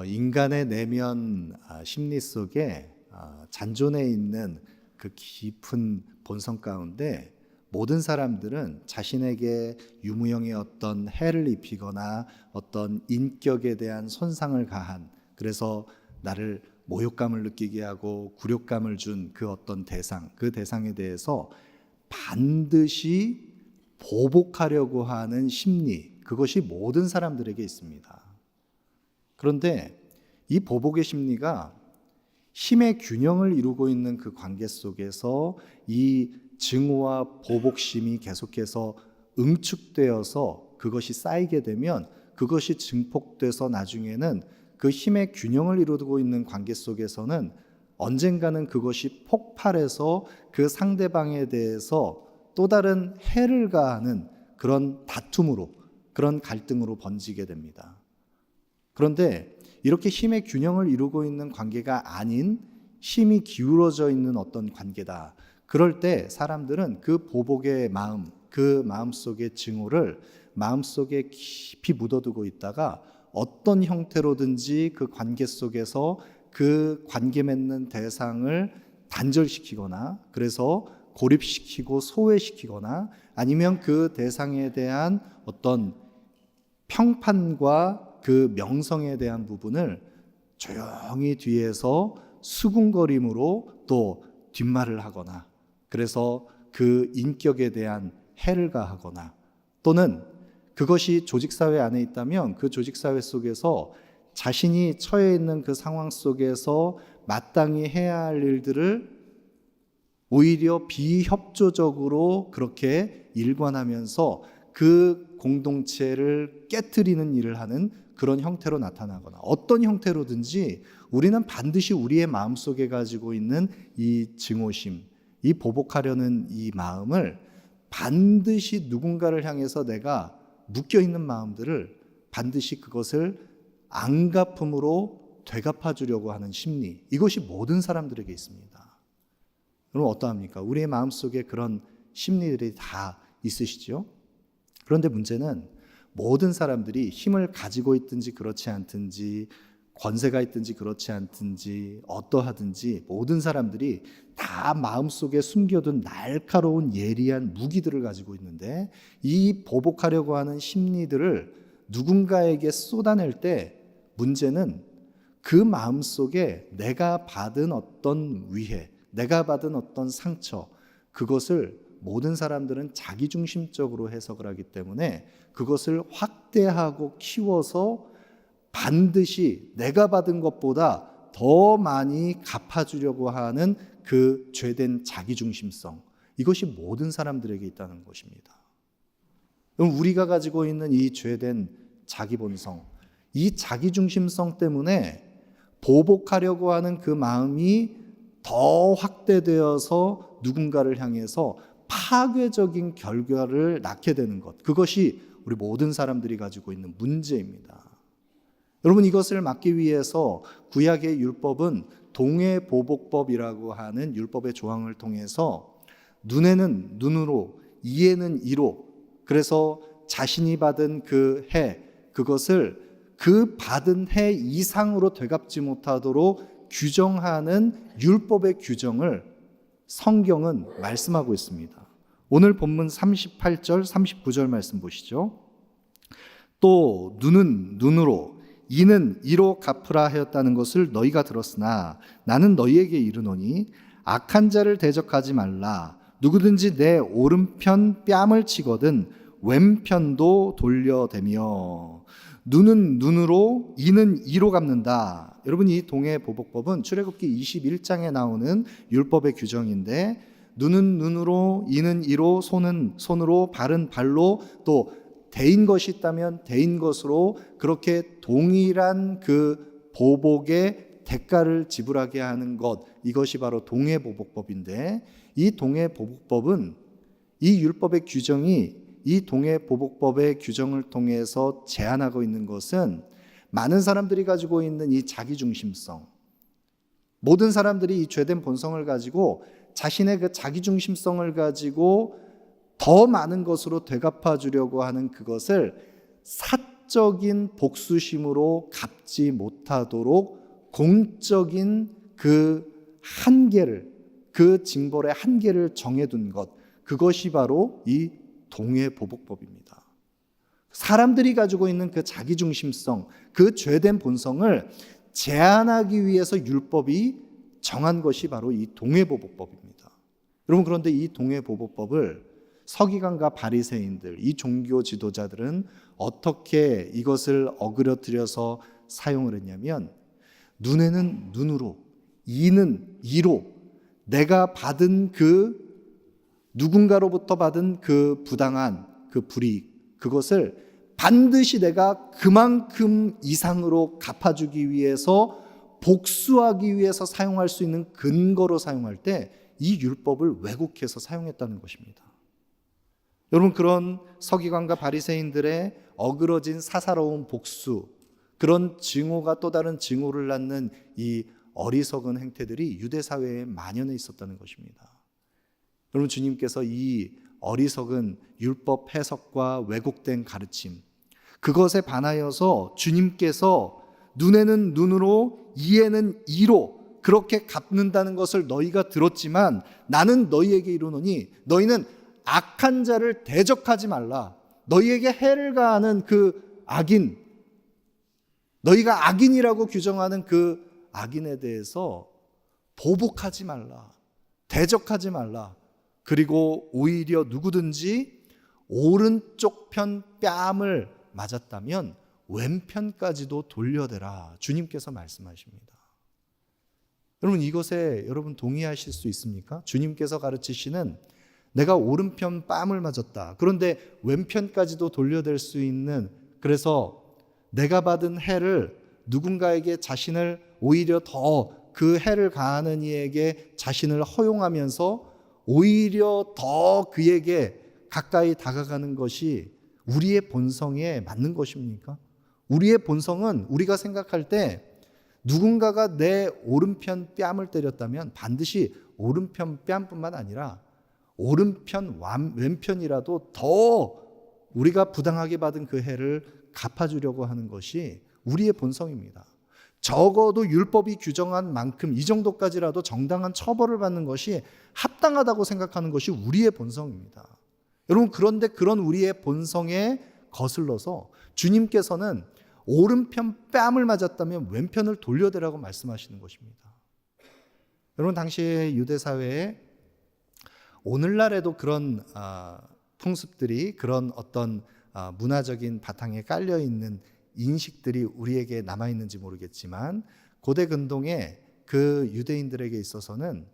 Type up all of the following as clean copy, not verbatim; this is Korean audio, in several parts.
인간의 내면 심리 속에 잔존해 있는 그 깊은 본성 가운데 모든 사람들은 자신에게 유무형의 어떤 해를 입히거나 어떤 인격에 대한 손상을 가한, 그래서 나를 모욕감을 느끼게 하고 굴욕감을 준 그 어떤 대상, 그 대상에 대해서 반드시 보복하려고 하는 심리, 그것이 모든 사람들에게 있습니다. 그런데 이 보복의 심리가 힘의 균형을 이루고 있는 그 관계 속에서 이 증오와 보복심이 계속해서 응축되어서 그것이 쌓이게 되면 그것이 증폭돼서 나중에는 그 힘의 균형을 이루고 있는 관계 속에서는 언젠가는 그것이 폭발해서 그 상대방에 대해서 또 다른 해를 가하는 그런 다툼으로, 그런 갈등으로 번지게 됩니다. 그런데 이렇게 힘의 균형을 이루고 있는 관계가 아닌 힘이 기울어져 있는 어떤 관계다. 그럴 때 사람들은 그 보복의 마음, 그 마음속의 증오를 마음속에 깊이 묻어두고 있다가 어떤 형태로든지 그 관계 속에서 그 관계 맺는 대상을 단절시키거나, 그래서 고립시키고 소외시키거나, 아니면 그 대상에 대한 어떤 평판과 그 명성에 대한 부분을 조용히 뒤에서 수군거림으로 또 뒷말을 하거나, 그래서 그 인격에 대한 해를 가하거나, 또는 그것이 조직사회 안에 있다면 그 조직사회 속에서 자신이 처해 있는 그 상황 속에서 마땅히 해야 할 일들을 오히려 비협조적으로 그렇게 일관하면서 그 공동체를 깨트리는 일을 하는 그런 형태로 나타나거나, 어떤 형태로든지 우리는 반드시 우리의 마음속에 가지고 있는 이 증오심, 이 보복하려는 이 마음을 반드시 누군가를 향해서 내가 묶여있는 마음들을 반드시 그것을 안갚음으로 되갚아 주려고 하는 심리, 이것이 모든 사람들에게 있습니다. 그럼 어떠합니까? 우리의 마음속에 그런 심리들이 다 있으시죠? 그런데 문제는 모든 사람들이 힘을 가지고 있든지 그렇지 않든지, 권세가 있든지 그렇지 않든지, 어떠하든지 모든 사람들이 다 마음속에 숨겨둔 날카로운 예리한 무기들을 가지고 있는데, 이 보복하려고 하는 심리들을 누군가에게 쏟아낼 때 문제는 그 마음속에 내가 받은 어떤 위해, 내가 받은 어떤 상처, 그것을 모든 사람들은 자기중심적으로 해석을 하기 때문에 그것을 확대하고 키워서 반드시 내가 받은 것보다 더 많이 갚아주려고 하는 그 죄된 자기중심성, 이것이 모든 사람들에게 있다는 것입니다. 그럼 우리가 가지고 있는 이 죄된 자기본성, 이 자기중심성 때문에 보복하려고 하는 그 마음이 더 확대되어서 누군가를 향해서 파괴적인 결과를 낳게 되는 것, 그것이 우리 모든 사람들이 가지고 있는 문제입니다. 여러분, 이것을 막기 위해서 구약의 율법은 동해보복법이라고 하는 율법의 조항을 통해서 눈에는 눈으로, 이에는 이로, 그래서 자신이 받은 그 해, 그것을 그 받은 해 이상으로 되갚지 못하도록 규정하는 율법의 규정을 성경은 말씀하고 있습니다. 오늘 본문 38절, 39절 말씀 보시죠. 또 눈은 눈으로, 이는 이로 갚으라 하였다는 것을 너희가 들었으나 나는 너희에게 이르노니 악한 자를 대적하지 말라. 누구든지 내 오른편 뺨을 치거든 왼편도 돌려대며. 눈은 눈으로, 이는 이로 갚는다. 여러분, 이 동해보복법은 출애굽기 21장에 나오는 율법의 규정인데, 눈은 눈으로, 이는 이로, 손은 손으로, 발은 발로, 또 대인 것이 있다면 대인 것으로, 그렇게 동일한 그 보복의 대가를 지불하게 하는 것, 이것이 바로 동해보복법인데, 이 동해보복법은 이 율법의 규정이 이 동해보복법의 규정을 통해서 제한하고 있는 것은 많은 사람들이 가지고 있는 이 자기중심성, 모든 사람들이 이 죄된 본성을 가지고 자신의 그 자기중심성을 가지고 더 많은 것으로 되갚아 주려고 하는 그것을 사적인 복수심으로 갚지 못하도록 공적인 그 한계를, 그 징벌의 한계를 정해둔 것, 그것이 바로 이 동해보복법입니다. 사람들이 가지고 있는 그 자기중심성, 그 죄된 본성을 제한하기 위해서 율법이 정한 것이 바로 이 동해보복법입니다. 여러분, 그런데 이 동해보복법을 서기관과 바리새인들, 이 종교 지도자들은 어떻게 이것을 어그러뜨려서 사용을 했냐면, 눈에는 눈으로, 이는 이로 내가 받은 그 누군가로부터 받은 그 부당한 그 불이익, 그것을 반드시 내가 그만큼 이상으로 갚아주기 위해서, 복수하기 위해서 사용할 수 있는 근거로 사용할 때 이 율법을 왜곡해서 사용했다는 것입니다. 여러분, 그런 서기관과 바리새인들의 어그러진 사사로운 복수, 그런 증오가 또 다른 증오를 낳는 이 어리석은 행태들이 유대 사회에 만연해 있었다는 것입니다. 여러분, 주님께서 이 어리석은 율법 해석과 왜곡된 가르침, 그것에 반하여서 주님께서 눈에는 눈으로, 이에는 이로 그렇게 갚는다는 것을 너희가 들었지만 나는 너희에게 이르노니 너희는 악한 자를 대적하지 말라. 너희에게 해를 가하는 그 악인, 너희가 악인이라고 규정하는 그 악인에 대해서 보복하지 말라, 대적하지 말라. 그리고 오히려 누구든지 오른쪽 편 뺨을 맞았다면 왼편까지도 돌려대라. 주님께서 말씀하십니다. 여러분, 이것에 여러분 동의하실 수 있습니까? 주님께서 가르치시는 내가 오른편 뺨을 맞았다, 그런데 왼편까지도 돌려댈 수 있는, 그래서 내가 받은 해를 누군가에게 자신을 오히려 더 그 해를 가하는 이에게 자신을 허용하면서 오히려 더 그에게 가까이 다가가는 것이 우리의 본성에 맞는 것입니까? 우리의 본성은 우리가 생각할 때 누군가가 내 오른편 뺨을 때렸다면 반드시 오른편 뺨뿐만 아니라 오른편 왼편이라도 더 우리가 부당하게 받은 그 해를 갚아주려고 하는 것이 우리의 본성입니다. 적어도 율법이 규정한 만큼 이 정도까지라도 정당한 처벌을 받는 것이 합당하다고 생각하는 것이 우리의 본성입니다. 여러분, 그런데 그런 우리의 본성에 거슬러서 주님께서는 오른편 뺨을 맞았다면 왼편을 돌려대라고 말씀하시는 것입니다. 여러분, 당시의 유대 사회에 오늘날에도 그런 풍습들이, 그런 어떤 문화적인 바탕에 깔려 있는 인식들이 우리에게 남아 있는지 모르겠지만, 고대 근동에 그 유대인들에게 있어서는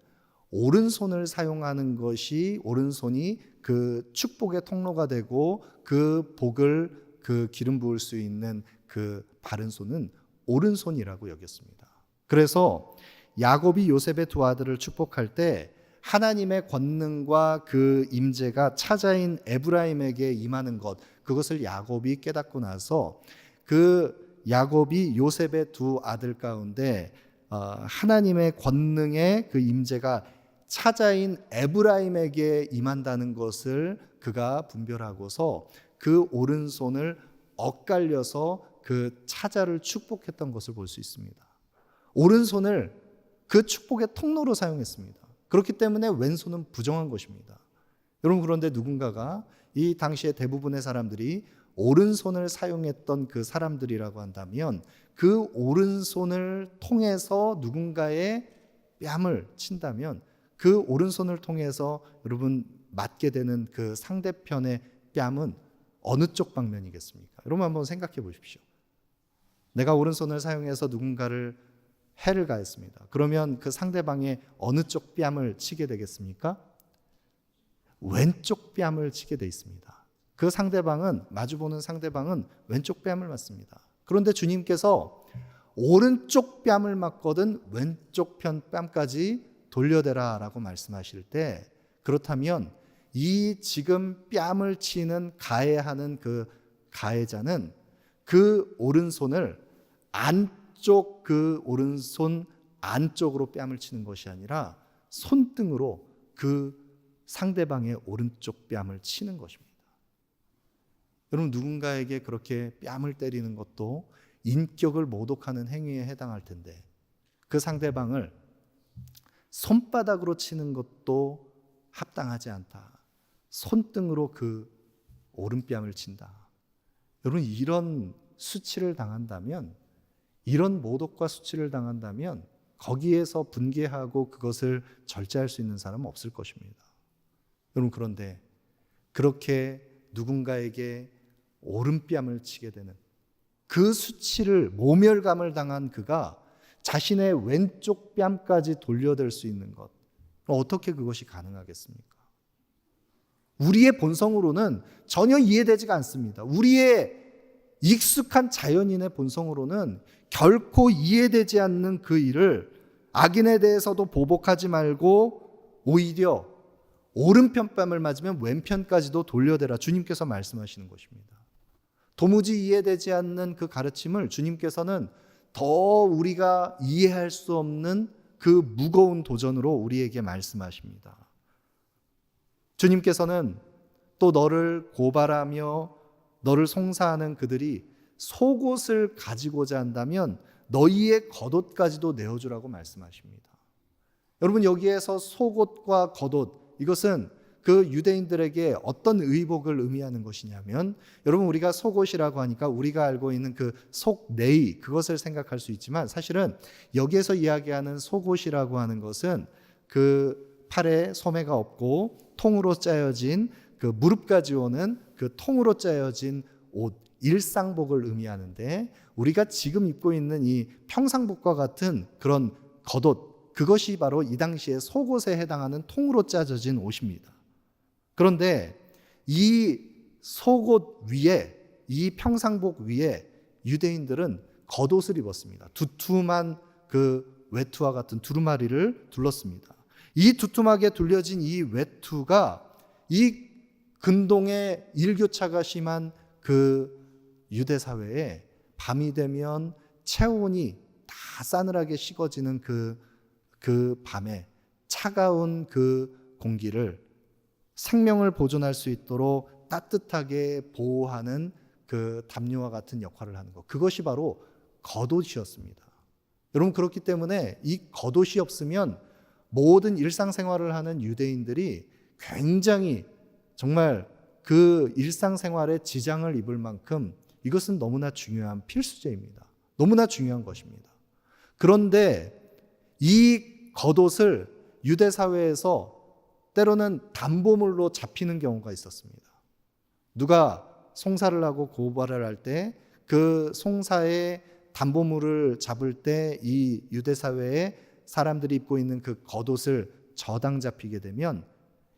오른손을 사용하는 것이, 오른손이 그 축복의 통로가 되고 그 복을, 그 기름 부을 수 있는 그 바른 손은 오른손이라고 여겼습니다. 그래서 야곱이 요셉의 두 아들을 축복할 때 하나님의 권능과 그 임재가 차자인 에브라임에게 임하는 것, 그것을 야곱이 깨닫고 나서 그 야곱이 요셉의 두 아들 가운데 하나님의 권능의 그 임재가 차자인 에브라임에게 임한다는 것을 그가 분별하고서 그 오른손을 엇갈려서 그 차자를 축복했던 것을 볼 수 있습니다. 오른손을 그 축복의 통로로 사용했습니다. 그렇기 때문에 왼손은 부정한 것입니다. 여러분, 그런데 누군가가, 이 당시에 대부분의 사람들이 오른손을 사용했던 그 사람들이라고 한다면 그 오른손을 통해서 누군가의 뺨을 친다면 그 오른손을 통해서 여러분 맞게 되는 그 상대편의 뺨은 어느 쪽 방면이겠습니까? 여러분, 한번 생각해 보십시오. 내가 오른손을 사용해서 누군가를 해를 가했습니다. 그러면 그 상대방의 어느 쪽 뺨을 치게 되겠습니까? 왼쪽 뺨을 치게 돼 있습니다. 그 상대방은, 마주보는 상대방은 왼쪽 뺨을 맞습니다. 그런데 주님께서 오른쪽 뺨을 맞거든 왼쪽 편 뺨까지 돌려대라 라고 말씀하실 때, 그렇다면 이 지금 뺨을 치는 가해하는 그 가해자는 그 오른손을 안쪽, 그 오른손 안쪽으로 뺨을 치는 것이 아니라 손등으로 그 상대방의 오른쪽 뺨을 치는 것입니다. 여러분, 누군가에게 그렇게 뺨을 때리는 것도 인격을 모독하는 행위에 해당할 텐데, 그 상대방을 손바닥으로 치는 것도 합당하지 않다. 손등으로 그 오른뺨을 친다. 여러분, 이런 수치를 당한다면, 이런 모독과 수치를 당한다면 거기에서 분개하고 그것을 절제할 수 있는 사람은 없을 것입니다. 여러분, 그런데 그렇게 누군가에게 오른뺨을 치게 되는 그 수치를, 모멸감을 당한 그가 자신의 왼쪽 뺨까지 돌려댈 수 있는 것, 어떻게 그것이 가능하겠습니까? 우리의 본성으로는 전혀 이해되지가 않습니다. 우리의 익숙한 자연인의 본성으로는 결코 이해되지 않는 그 일을 악인에 대해서도 보복하지 말고 오히려 오른편 뺨을 맞으면 왼편까지도 돌려대라, 주님께서 말씀하시는 것입니다. 도무지 이해되지 않는 그 가르침을 주님께서는 더 우리가 이해할 수 없는 그 무거운 도전으로 우리에게 말씀하십니다. 주님께서는 또 너를 고발하며 너를 송사하는 그들이 속옷을 가지고자 한다면 너희의 겉옷까지도 내어주라고 말씀하십니다. 여러분, 여기에서 속옷과 겉옷, 이것은 그 유대인들에게 어떤 의복을 의미하는 것이냐면, 여러분, 우리가 속옷이라고 하니까 우리가 알고 있는 그 속내의, 그것을 생각할 수 있지만, 사실은 여기에서 이야기하는 속옷이라고 하는 것은 그 팔에 소매가 없고 통으로 짜여진, 그 무릎까지 오는 그 통으로 짜여진 옷, 일상복을 의미하는데, 우리가 지금 입고 있는 이 평상복과 같은 그런 겉옷, 그것이 바로 이 당시에 속옷에 해당하는 통으로 짜져진 옷입니다. 그런데 이 속옷 위에, 이 평상복 위에 유대인들은 겉옷을 입었습니다. 두툼한 그 외투와 같은 두루마리를 둘렀습니다. 이 두툼하게 둘려진 이 외투가 이 근동의 일교차가 심한 그 유대 사회에 밤이 되면 체온이 다 싸늘하게 식어지는 그 밤에 차가운 그 공기를 생명을 보존할 수 있도록 따뜻하게 보호하는 그 담요와 같은 역할을 하는 것, 그것이 바로 겉옷이었습니다. 여러분, 그렇기 때문에 이 겉옷이 없으면 모든 일상생활을 하는 유대인들이 굉장히 정말 그 일상생활에 지장을 입을 만큼 이것은 너무나 중요한 필수제입니다. 너무나 중요한 것입니다. 그런데 이 겉옷을 유대 사회에서 때로는 담보물로 잡히는 경우가 있었습니다. 누가 송사를 하고 고발을 할 때 그 송사의 담보물을 잡을 때 이 유대 사회에 사람들이 입고 있는 그 겉옷을 저당 잡히게 되면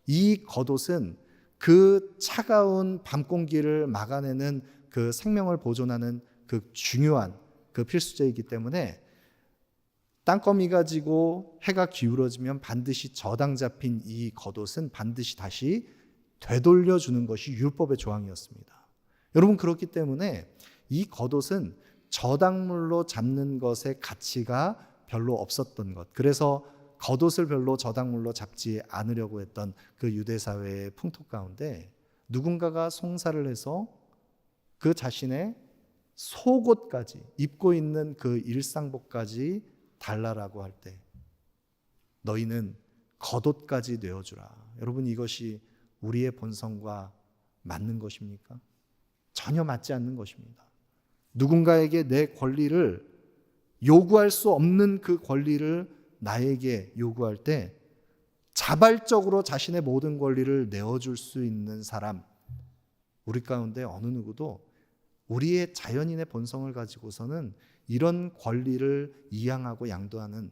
이 겉옷은 그 차가운 밤 공기를 막아내는 그 생명을 보존하는 그 중요한 그 필수제이기 때문에 땅거미가 지고 해가 기울어지면 반드시 저당 잡힌 이 겉옷은 반드시 다시 되돌려주는 것이 율법의 조항이었습니다. 여러분, 그렇기 때문에 이 겉옷은 저당물로 잡는 것의 가치가 별로 없었던 것, 그래서 겉옷을 별로 저당물로 잡지 않으려고 했던 그 유대 사회의 풍토 가운데 누군가가 송사를 해서 그 자신의 속옷까지, 입고 있는 그 일상복까지 달라라고 할 때 너희는 겉옷까지 내어주라. 여러분, 이것이 우리의 본성과 맞는 것입니까? 전혀 맞지 않는 것입니다. 누군가에게 내 권리를 요구할 수 없는 그 권리를 나에게 요구할 때 자발적으로 자신의 모든 권리를 내어줄 수 있는 사람, 우리 가운데 어느 누구도 우리의 자연인의 본성을 가지고서는 이런 권리를 이양하고 양도하는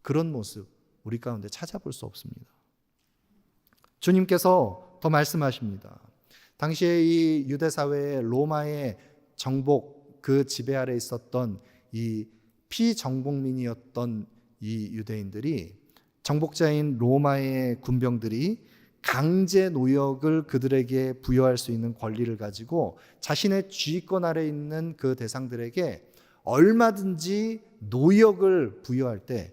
그런 모습 우리 가운데 찾아볼 수 없습니다. 주님께서 더 말씀하십니다. 당시에 이 유대 사회의 로마의 정복, 그 지배 아래 있었던 이 피정복민이었던 이 유대인들이, 정복자인 로마의 군병들이 강제 노역을 그들에게 부여할 수 있는 권리를 가지고 자신의 지휘권 아래 있는 그 대상들에게 얼마든지 노역을 부여할 때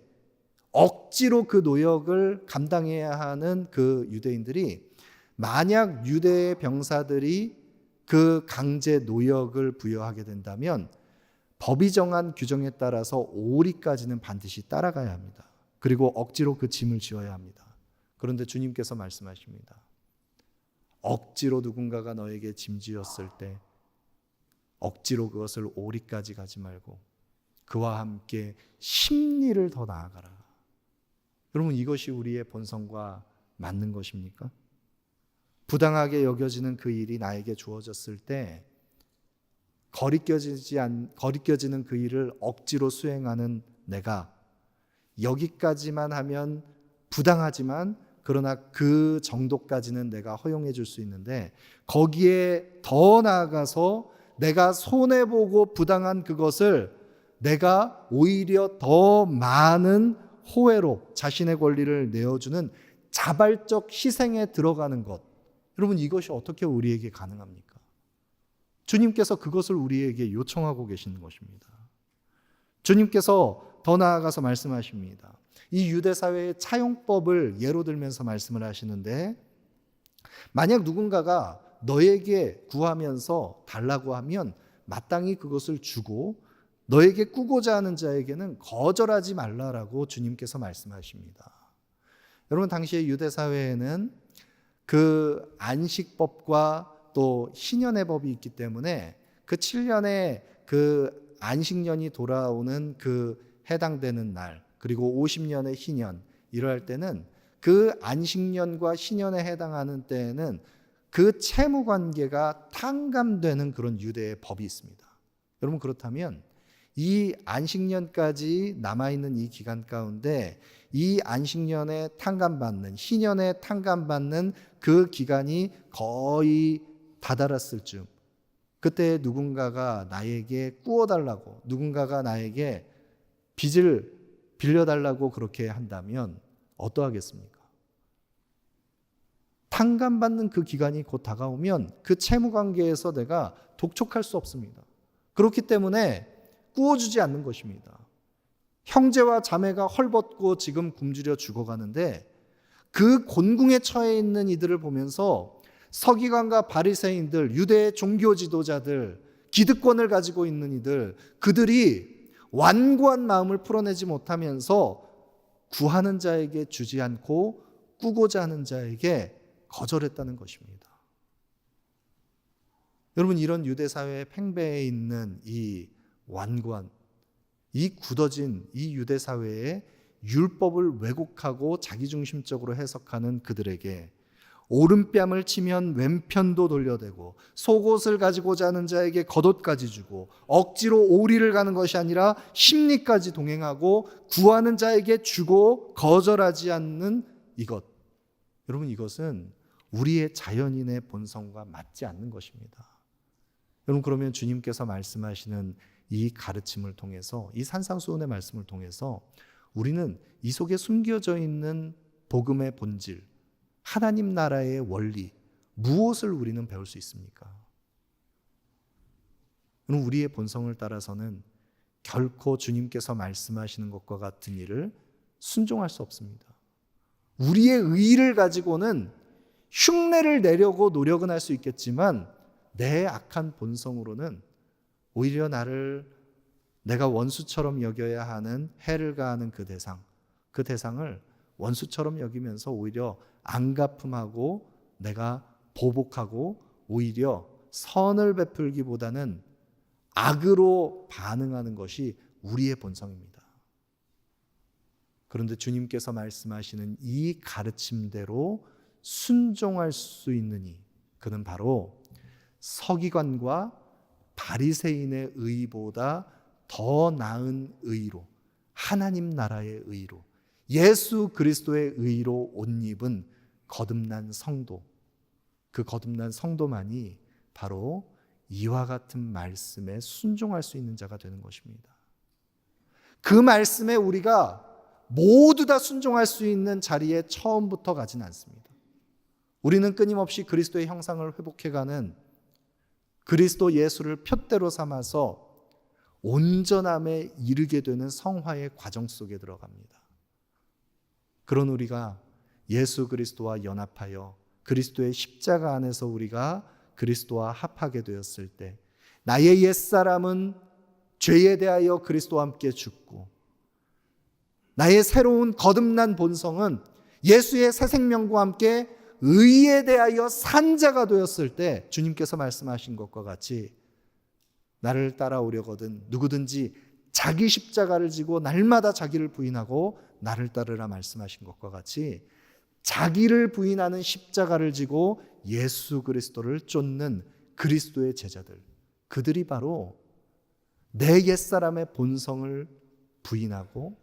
억지로 그 노역을 감당해야 하는 그 유대인들이, 만약 유대의 병사들이 그 강제 노역을 부여하게 된다면 법이 정한 규정에 따라서 오리까지는 반드시 따라가야 합니다. 그리고 억지로 그 짐을 지어야 합니다. 그런데 주님께서 말씀하십니다. 억지로 누군가가 너에게 짐지었을 때 억지로 그것을 오리까지 가지 말고 그와 함께 십리를 더 나아가라. 여러분, 이것이 우리의 본성과 맞는 것입니까? 부당하게 여겨지는 그 일이 나에게 주어졌을 때 거리껴지는 그 일을 억지로 수행하는 내가 여기까지만 하면 부당하지만 그러나 그 정도까지는 내가 허용해 줄 수 있는데 거기에 더 나아가서 내가 손해보고 부당한 그것을 내가 오히려 더 많은 호혜로 자신의 권리를 내어주는 자발적 희생에 들어가는 것. 여러분, 이것이 어떻게 우리에게 가능합니까? 주님께서 그것을 우리에게 요청하고 계시는 것입니다. 주님께서 더 나아가서 말씀하십니다. 이 유대사회의 차용법을 예로 들면서 말씀을 하시는데 만약 누군가가 너에게 구하면서 달라고 하면 마땅히 그것을 주고 너에게 꾸고자 하는 자에게는 거절하지 말라라고 주님께서 말씀하십니다. 여러분, 당시의 유대사회에는 그 안식법과 또 희년의 법이 있기 때문에 그 7년에 그 안식년이 돌아오는 그 해당되는 날 그리고 50년의 희년 이러할 때는 그 안식년과 희년에 해당하는 때에는 그 채무 관계가 탕감되는 그런 유대의 법이 있습니다. 여러분, 그렇다면 이 안식년까지 남아있는 이 기간 가운데 이 안식년에 탕감받는 희년에 탕감받는 그 기간이 거의 다다랐을 즈음 그때 누군가가 나에게 꾸어달라고 누군가가 나에게 빚을 빌려달라고 그렇게 한다면 어떠하겠습니까? 탕감받는 그 기간이 곧 다가오면 그 채무관계에서 내가 독촉할 수 없습니다. 그렇기 때문에 꾸어주지 않는 것입니다. 형제와 자매가 헐벗고 지금 굶주려 죽어가는데 그 곤궁에 처해 있는 이들을 보면서 서기관과 바리새인들, 유대의 종교 지도자들, 기득권을 가지고 있는 이들, 그들이 완고한 마음을 풀어내지 못하면서 구하는 자에게 주지 않고 꾸고자 하는 자에게 거절했다는 것입니다. 여러분, 이런 유대 사회의 팽배해 있는 이 완고한, 이 굳어진 이 유대 사회의 율법을 왜곡하고 자기중심적으로 해석하는 그들에게 오른뺨을 치면 왼편도 돌려대고 속옷을 가지고자 하는 자에게 겉옷까지 주고 억지로 오리를 가는 것이 아니라 심리까지 동행하고 구하는 자에게 주고 거절하지 않는 이것. 여러분, 이것은 우리의 자연인의 본성과 맞지 않는 것입니다. 여러분, 그러면 주님께서 말씀하시는 이 가르침을 통해서 이 산상수훈의 말씀을 통해서 우리는 이 속에 숨겨져 있는 복음의 본질, 하나님 나라의 원리, 무엇을 우리는 배울 수 있습니까? 우리의 본성을 따라서는 결코 주님께서 말씀하시는 것과 같은 일을 순종할 수 없습니다. 우리의 의의를 가지고는 흉내를 내려고 노력은 할 수 있겠지만 내 악한 본성으로는 오히려 내가 원수처럼 여겨야 하는 해를 가하는 그 대상을 원수처럼 여기면서 오히려 안갚음하고 내가 보복하고 오히려 선을 베풀기보다는 악으로 반응하는 것이 우리의 본성입니다. 그런데 주님께서 말씀하시는 이 가르침대로 순종할 수 있느니 그는 바로 서기관과 바리새인의 의보다 더 나은 의로, 하나님 나라의 의로, 예수 그리스도의 의로 옷 입은 거듭난 성도, 그 거듭난 성도만이 바로 이와 같은 말씀에 순종할 수 있는 자가 되는 것입니다. 그 말씀에 우리가 모두 다 순종할 수 있는 자리에 처음부터 가진 않습니다. 우리는 끊임없이 그리스도의 형상을 회복해가는 그리스도 예수를 푯대로 삼아서 온전함에 이르게 되는 성화의 과정 속에 들어갑니다. 그런 우리가 예수 그리스도와 연합하여 그리스도의 십자가 안에서 우리가 그리스도와 합하게 되었을 때 나의 옛사람은 죄에 대하여 그리스도와 함께 죽고 나의 새로운 거듭난 본성은 예수의 새 생명과 함께 의에 대하여 산 자가 되었을 때 주님께서 말씀하신 것과 같이 나를 따라오려거든 누구든지 자기 십자가를 지고 날마다 자기를 부인하고 나를 따르라 말씀하신 것과 같이 자기를 부인하는 십자가를 지고 예수 그리스도를 쫓는 그리스도의 제자들, 그들이 바로 내 옛사람의 본성을 부인하고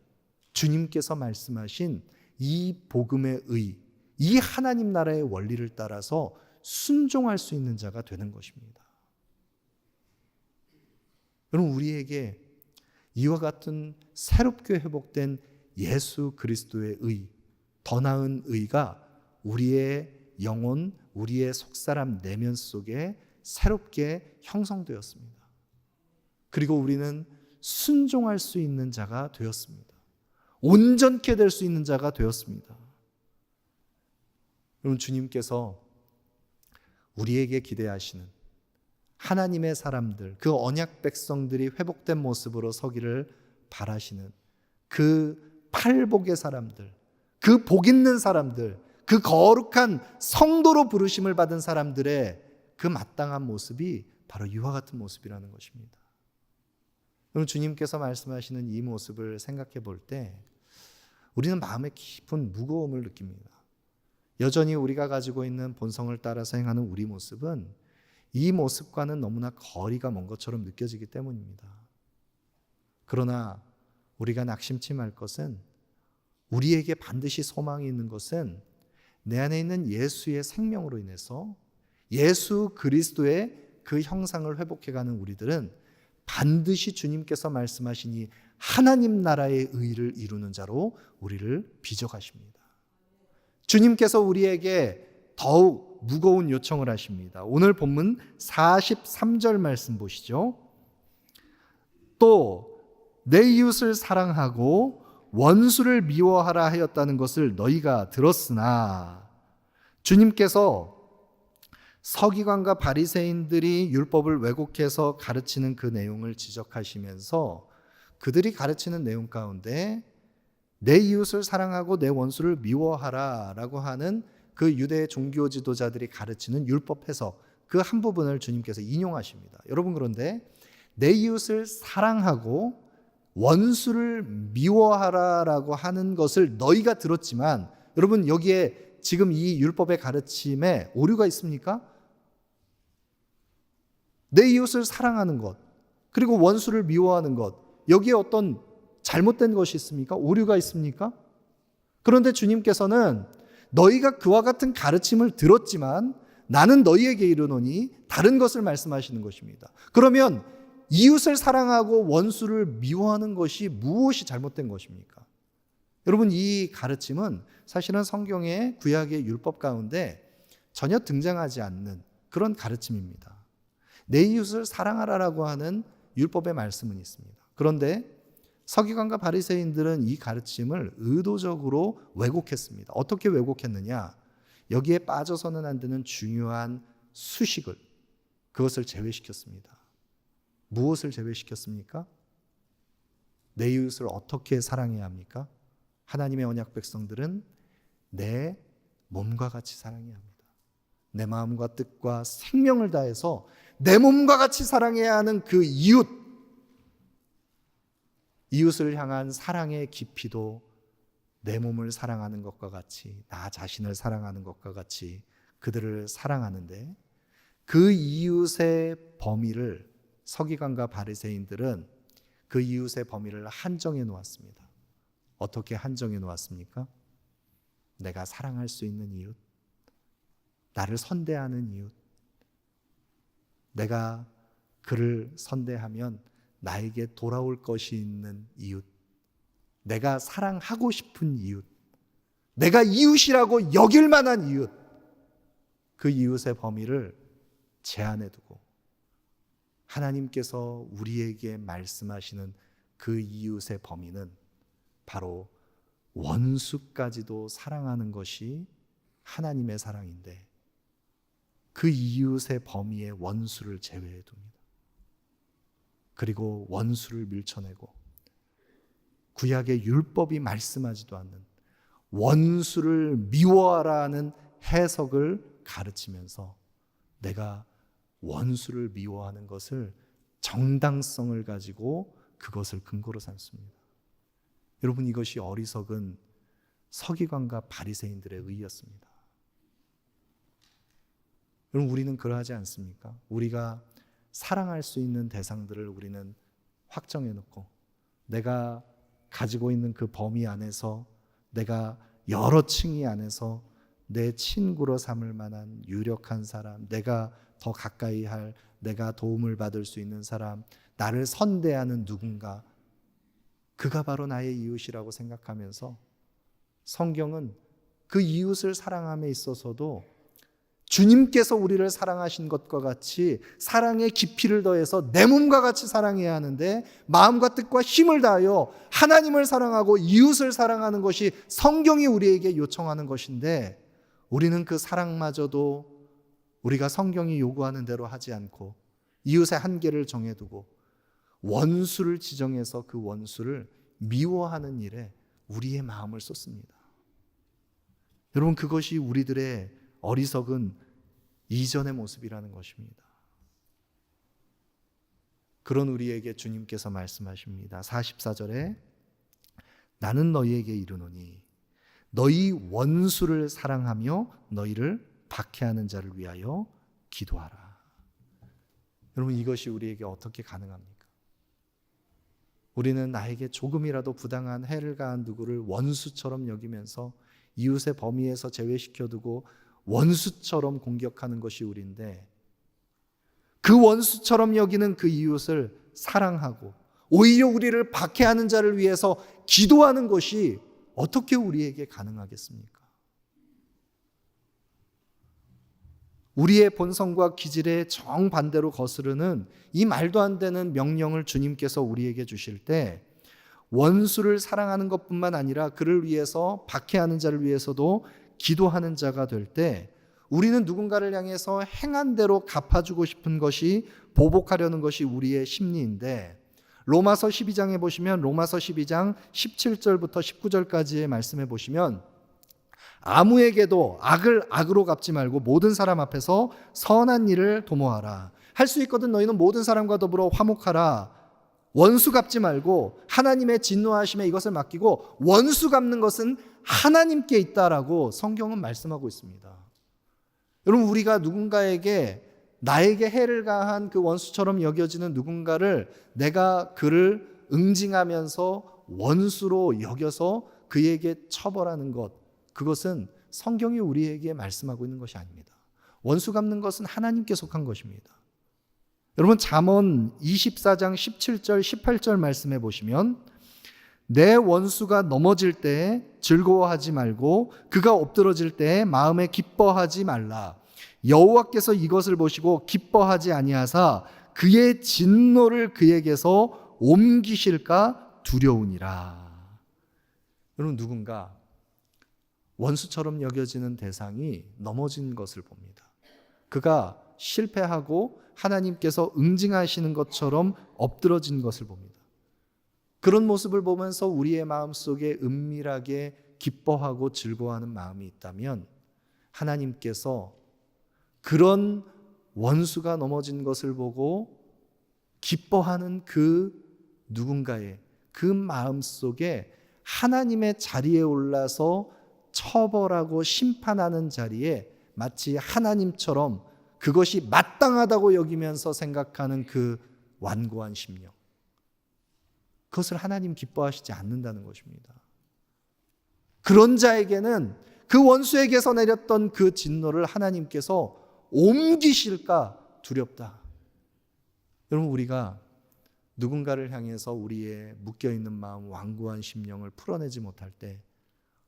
주님께서 말씀하신 이 복음의 의, 이 하나님 나라의 원리를 따라서 순종할 수 있는 자가 되는 것입니다. 여러분, 우리에게 이와 같은 새롭게 회복된 예수 그리스도의 의, 더 나은 의가 우리의 영혼, 우리의 속사람 내면 속에 새롭게 형성되었습니다. 그리고 우리는 순종할 수 있는 자가 되었습니다. 온전케 될 수 있는 자가 되었습니다. 여러분, 주님께서 우리에게 기대하시는 하나님의 사람들, 그 언약 백성들이 회복된 모습으로 서기를 바라시는 그 팔복의 사람들, 그 복 있는 사람들, 그 거룩한 성도로 부르심을 받은 사람들의 그 마땅한 모습이 바로 이와 같은 모습이라는 것입니다. 여러분, 주님께서 말씀하시는 이 모습을 생각해 볼 때 우리는 마음에 깊은 무거움을 느낍니다. 여전히 우리가 가지고 있는 본성을 따라서 행하는 우리 모습은 이 모습과는 너무나 거리가 먼 것처럼 느껴지기 때문입니다. 그러나 우리가 낙심치 말 것은, 우리에게 반드시 소망이 있는 것은 내 안에 있는 예수의 생명으로 인해서 예수 그리스도의 그 형상을 회복해가는 우리들은 반드시 주님께서 말씀하신 이 하나님 나라의 의를 이루는 자로 우리를 빚어가십니다. 주님께서 우리에게 더욱 무거운 요청을 하십니다. 오늘 본문 43절 말씀 보시죠. 또 내 이웃을 사랑하고 원수를 미워하라 하였다는 것을 너희가 들었으나, 주님께서 서기관과 바리새인들이 율법을 왜곡해서 가르치는 그 내용을 지적하시면서 그들이 가르치는 내용 가운데 내 이웃을 사랑하고 내 원수를 미워하라 라고 하는 그 유대 종교 지도자들이 가르치는 율법 해석, 그 한 부분을 주님께서 인용하십니다. 여러분, 그런데 내 이웃을 사랑하고 원수를 미워하라라고 하는 것을 너희가 들었지만, 여러분, 여기에 지금 이 율법의 가르침에 오류가 있습니까? 내 이웃을 사랑하는 것, 그리고 원수를 미워하는 것, 여기에 어떤 잘못된 것이 있습니까? 오류가 있습니까? 그런데 주님께서는 너희가 그와 같은 가르침을 들었지만 나는 너희에게 이르노니 다른 것을 말씀하시는 것입니다. 그러면 이웃을 사랑하고 원수를 미워하는 것이 무엇이 잘못된 것입니까? 여러분, 이 가르침은 사실은 성경의 구약의 율법 가운데 전혀 등장하지 않는 그런 가르침입니다. 내 이웃을 사랑하라라고 하는 율법의 말씀은 있습니다. 그런데 서기관과 바리새인들은 이 가르침을 의도적으로 왜곡했습니다. 어떻게 왜곡했느냐? 여기에 빠져서는 안 되는 중요한 수식을, 그것을 제외시켰습니다. 무엇을 제외시켰습니까? 내 이웃을 어떻게 사랑해야 합니까? 하나님의 언약 백성들은 내 몸과 같이 사랑해야 합니다. 내 마음과 뜻과 생명을 다해서 내 몸과 같이 사랑해야 하는 그 이웃을 향한 사랑의 깊이도 내 몸을 사랑하는 것과 같이, 나 자신을 사랑하는 것과 같이 그들을 사랑하는데, 그 이웃의 범위를 서기관과 바리새인들은 그 이웃의 범위를 한정해 놓았습니다. 어떻게 한정해 놓았습니까? 내가 사랑할 수 있는 이웃, 나를 선대하는 이웃, 내가 그를 선대하면 나에게 돌아올 것이 있는 이웃, 내가 사랑하고 싶은 이웃, 내가 이웃이라고 여길 만한 이웃, 그 이웃의 범위를 제한해 두고 하나님께서 우리에게 말씀하시는 그 이웃의 범위는 바로 원수까지도 사랑하는 것이 하나님의 사랑인데, 그 이웃의 범위의 원수를 제외해 둡니다. 그리고 원수를 밀쳐내고 구약의 율법이 말씀하지도 않는 원수를 미워하라는 해석을 가르치면서 내가 원수를 미워하는 것을 정당성을 가지고 그것을 근거로 삼습니다. 여러분, 이것이 어리석은 서기관과 바리새인들의 의였습니다. 여러분, 우리는 그러하지 않습니까? 우리가 사랑할 수 있는 대상들을 우리는 확정해 놓고 내가 가지고 있는 그 범위 안에서 내가 여러 층위 안에서 내 친구로 삼을 만한 유력한 사람, 내가 더 가까이 할, 내가 도움을 받을 수 있는 사람, 나를 선대하는 누군가, 그가 바로 나의 이웃이라고 생각하면서 성경은 그 이웃을 사랑함에 있어서도 주님께서 우리를 사랑하신 것과 같이 사랑의 깊이를 더해서 내 몸과 같이 사랑해야 하는데, 마음과 뜻과 힘을 다하여 하나님을 사랑하고 이웃을 사랑하는 것이 성경이 우리에게 요청하는 것인데, 우리는 그 사랑마저도 우리가 성경이 요구하는 대로 하지 않고 이웃의 한계를 정해두고 원수를 지정해서 그 원수를 미워하는 일에 우리의 마음을 쏟습니다. 여러분, 그것이 우리들의 어리석은 이전의 모습이라는 것입니다. 그런 우리에게 주님께서 말씀하십니다. 44절에 나는 너희에게 이르노니 너희 원수를 사랑하며 너희를 박해하는 자를 위하여 기도하라. 여러분, 이것이 우리에게 어떻게 가능합니까? 우리는 나에게 조금이라도 부당한 해를 가한 누구를 원수처럼 여기면서 이웃의 범위에서 제외시켜두고 원수처럼 공격하는 것이 우리인데, 그 원수처럼 여기는 그 이웃을 사랑하고 오히려 우리를 박해하는 자를 위해서 기도하는 것이 어떻게 우리에게 가능하겠습니까? 우리의 본성과 기질에 정반대로 거스르는 이 말도 안 되는 명령을 주님께서 우리에게 주실 때, 원수를 사랑하는 것뿐만 아니라 그를 위해서 박해하는 자를 위해서도 기도하는 자가 될 때, 우리는 누군가를 향해서 행한 대로 갚아주고 싶은 것이, 보복하려는 것이 우리의 심리인데, 로마서 12장에 보시면 로마서 12장 17절부터 19절까지의 말씀에 보시면 아무에게도 악을 악으로 갚지 말고 모든 사람 앞에서 선한 일을 도모하라. 할 수 있거든 너희는 모든 사람과 더불어 화목하라. 원수 갚지 말고 하나님의 진노하심에 이것을 맡기고 원수 갚는 것은 하나님께 있다라고 성경은 말씀하고 있습니다. 여러분, 우리가 누군가에게 나에게 해를 가한 그 원수처럼 여겨지는 누군가를 내가 그를 응징하면서 원수로 여겨서 그에게 처벌하는 것, 그것은 성경이 우리에게 말씀하고 있는 것이 아닙니다. 원수 갚는 것은 하나님께 속한 것입니다. 여러분, 잠언 24장 17절 18절 말씀해 보시면 내 원수가 넘어질 때 즐거워하지 말고 그가 엎드러질 때 마음에 기뻐하지 말라. 여호와께서 이것을 보시고 기뻐하지 아니하사 그의 진노를 그에게서 옮기실까 두려우니라. 여러분, 누군가 원수처럼 여겨지는 대상이 넘어진 것을 봅니다. 그가 실패하고 하나님께서 응징하시는 것처럼 엎드러진 것을 봅니다. 그런 모습을 보면서 우리의 마음속에 은밀하게 기뻐하고 즐거워하는 마음이 있다면, 하나님께서 그런 원수가 넘어진 것을 보고 기뻐하는 그 누군가의 그 마음속에 하나님의 자리에 올라서 처벌하고 심판하는 자리에 마치 하나님처럼 그것이 마땅하다고 여기면서 생각하는 그 완고한 심령, 그것을 하나님 기뻐하시지 않는다는 것입니다. 그런 자에게는 그 원수에게서 내렸던 그 진노를 하나님께서 옮기실까 두렵다. 여러분, 우리가 누군가를 향해서 우리의 묶여있는 마음, 완고한 심령을 풀어내지 못할 때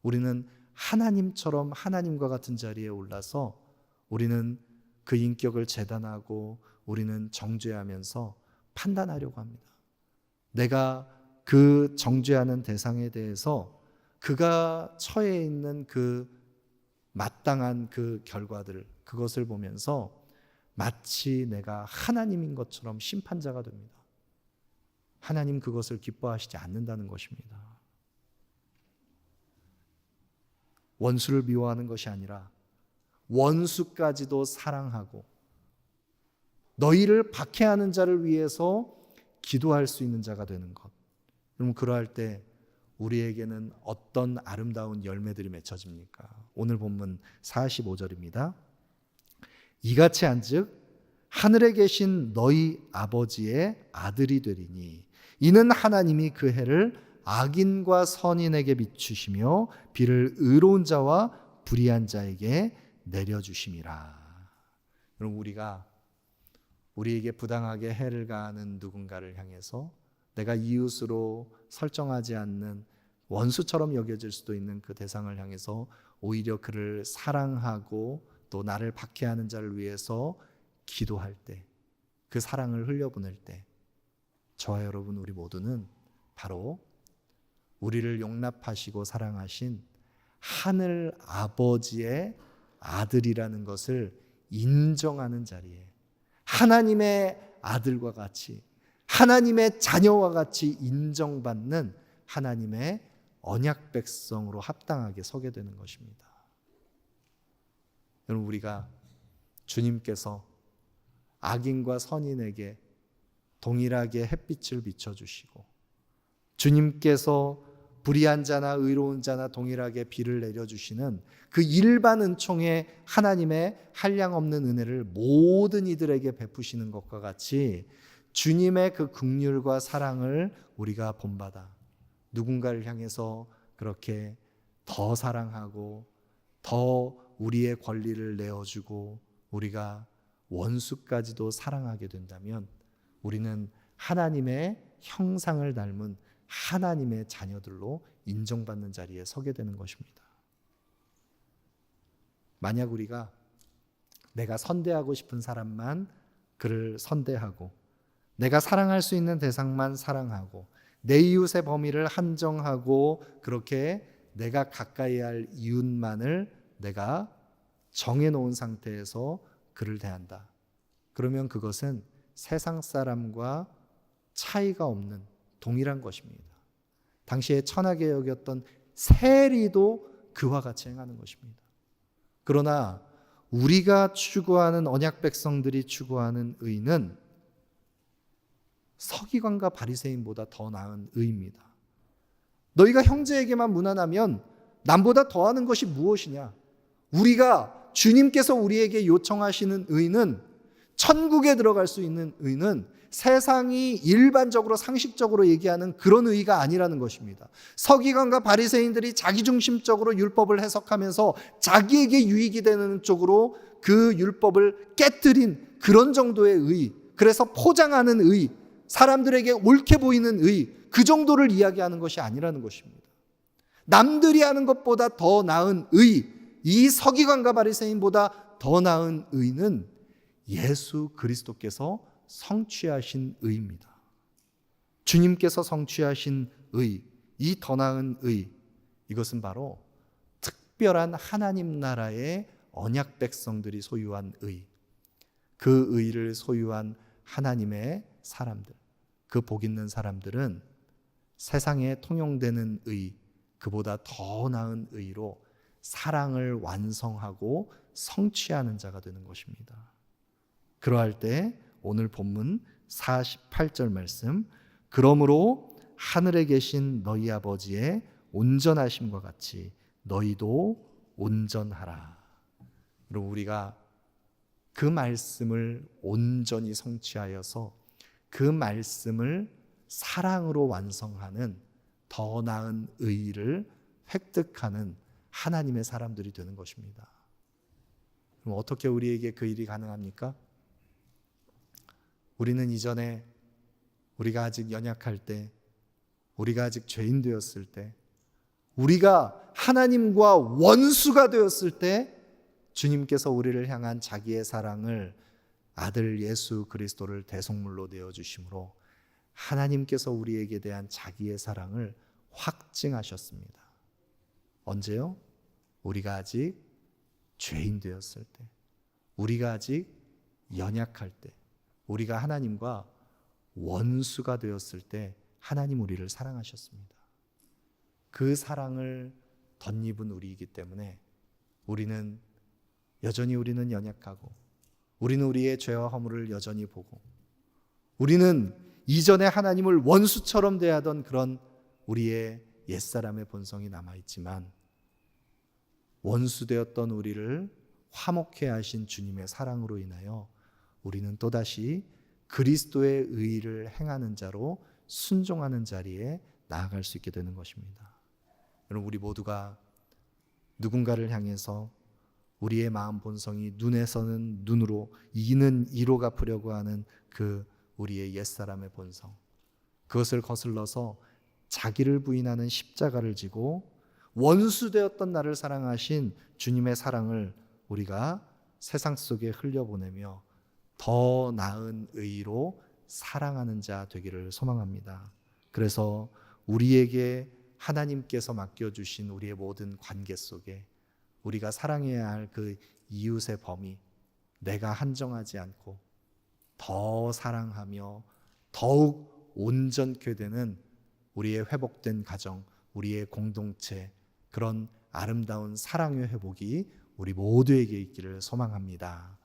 우리는 하나님처럼 하나님과 같은 자리에 올라서 우리는 그 인격을 재단하고 우리는 정죄하면서 판단하려고 합니다. 내가 그 정죄하는 대상에 대해서 그가 처해 있는 그 마땅한 그 결과들을 그것을 보면서 마치 내가 하나님인 것처럼 심판자가 됩니다. 하나님 그것을 기뻐하시지 않는다는 것입니다. 원수를 미워하는 것이 아니라 원수까지도 사랑하고 너희를 박해하는 자를 위해서 기도할 수 있는 자가 되는 것. 그럼 그러할 때 우리에게는 어떤 아름다운 열매들이 맺혀집니까? 오늘 본문 45절입니다. 이같이 한즉 하늘에 계신 너희 아버지의 아들이 되리니 이는 하나님이 그 해를 악인과 선인에게 비추시며 비를 의로운 자와 불의한 자에게 내려주심이라. 그럼 우리에게 부당하게 해를 가하는 누군가를 향해서 내가 이웃으로 설정하지 않는 원수처럼 여겨질 수도 있는 그 대상을 향해서 오히려 그를 사랑하고 또 나를 박해하는 자를 위해서 기도할 때, 그 사랑을 흘려보낼 때 저와 여러분 우리 모두는 바로 우리를 용납하시고 사랑하신 하늘 아버지의 아들이라는 것을 인정하는 자리에 하나님의 아들과 같이 하나님의 자녀와 같이 인정받는 하나님의 언약 백성으로 합당하게 서게 되는 것입니다. 여러분 우리가 주님께서 악인과 선인에게 동일하게 햇빛을 비춰주시고 주님께서 불의한 자나 의로운 자나 동일하게 비를 내려주시는 그 일반 은총의 하나님의 한량없는 은혜를 모든 이들에게 베푸시는 것과 같이 주님의 그 긍휼과 사랑을 우리가 본받아 누군가를 향해서 그렇게 더 사랑하고 더 우리의 권리를 내어주고 우리가 원수까지도 사랑하게 된다면 우리는 하나님의 형상을 닮은 하나님의 자녀들로 인정받는 자리에 서게 되는 것입니다. 만약 우리가 내가 선대하고 싶은 사람만 그를 선대하고 내가 사랑할 수 있는 대상만 사랑하고 내 이웃의 범위를 한정하고 그렇게 내가 가까이 할 이웃만을 내가 정해놓은 상태에서 그를 대한다. 그러면 그것은 세상 사람과 차이가 없는 동일한 것입니다. 당시에 천하게 여겼던 세리도 그와 같이 행하는 것입니다. 그러나 우리가 추구하는 언약 백성들이 추구하는 의는 서기관과 바리새인보다 더 나은 의입니다. 너희가 형제에게만 무난하면 남보다 더하는 것이 무엇이냐? 우리가 주님께서 우리에게 요청하시는 의는 천국에 들어갈 수 있는 의는 세상이 일반적으로 상식적으로 얘기하는 그런 의가 아니라는 것입니다. 서기관과 바리새인들이 자기중심적으로 율법을 해석하면서 자기에게 유익이 되는 쪽으로 그 율법을 깨뜨린 그런 정도의 의, 그래서 포장하는 의, 사람들에게 옳게 보이는 의, 그 정도를 이야기하는 것이 아니라는 것입니다. 남들이 하는 것보다 더 나은 의, 이 서기관과 바리새인보다 더 나은 의는 예수 그리스도께서 성취하신 의입니다. 주님께서 성취하신 의, 이 더 나은 의, 이것은 바로 특별한 하나님 나라의 언약 백성들이 소유한 의, 그 의를 소유한 하나님의 사람들, 그 복 있는 사람들은 세상에 통용되는 의, 그보다 더 나은 의로 사랑을 완성하고 성취하는 자가 되는 것입니다. 그러할 때 오늘 본문 48절 말씀, 그러므로 하늘에 계신 너희 아버지의 온전하심과 같이 너희도 온전하라. 그리고 우리가 그 말씀을 온전히 성취하여서 그 말씀을 사랑으로 완성하는 더 나은 의를 획득하는 하나님의 사람들이 되는 것입니다. 그럼 어떻게 우리에게 그 일이 가능합니까? 우리는 이전에 우리가 아직 연약할 때, 우리가 아직 죄인 되었을 때, 우리가 하나님과 원수가 되었을 때 주님께서 우리를 향한 자기의 사랑을 아들 예수 그리스도를 대속물로 내어주심으로 하나님께서 우리에게 대한 자기의 사랑을 확증하셨습니다. 언제요? 우리가 아직 죄인 되었을 때, 우리가 아직 연약할 때, 우리가 하나님과 원수가 되었을 때 하나님 우리를 사랑하셨습니다. 그 사랑을 덧입은 우리이기 때문에 우리는 연약하고, 우리는 우리의 죄와 허물을 여전히 보고, 우리는 이전에 하나님을 원수처럼 대하던 그런 우리의 옛사람의 본성이 남아있지만, 원수되었던 우리를 화목해 하신 주님의 사랑으로 인하여 우리는 또다시 그리스도의 의의를 행하는 자로 순종하는 자리에 나아갈 수 있게 되는 것입니다. 여러분, 우리 모두가 누군가를 향해서 우리의 마음 본성이 눈에서는 눈으로, 이는 이로 갚으려고 하는 그 우리의 옛사람의 본성, 그것을 거슬러서 자기를 부인하는 십자가를 지고 원수되었던 나를 사랑하신 주님의 사랑을 우리가 세상 속에 흘려보내며 더 나은 의로 사랑하는 자 되기를 소망합니다. 그래서 우리에게 하나님께서 맡겨주신 우리의 모든 관계 속에 우리가 사랑해야 할 그 이웃의 범위, 내가 한정하지 않고 더 사랑하며 더욱 온전케 되는 우리의 회복된 가정, 우리의 공동체, 그런 아름다운 사랑의 회복이 우리 모두에게 있기를 소망합니다.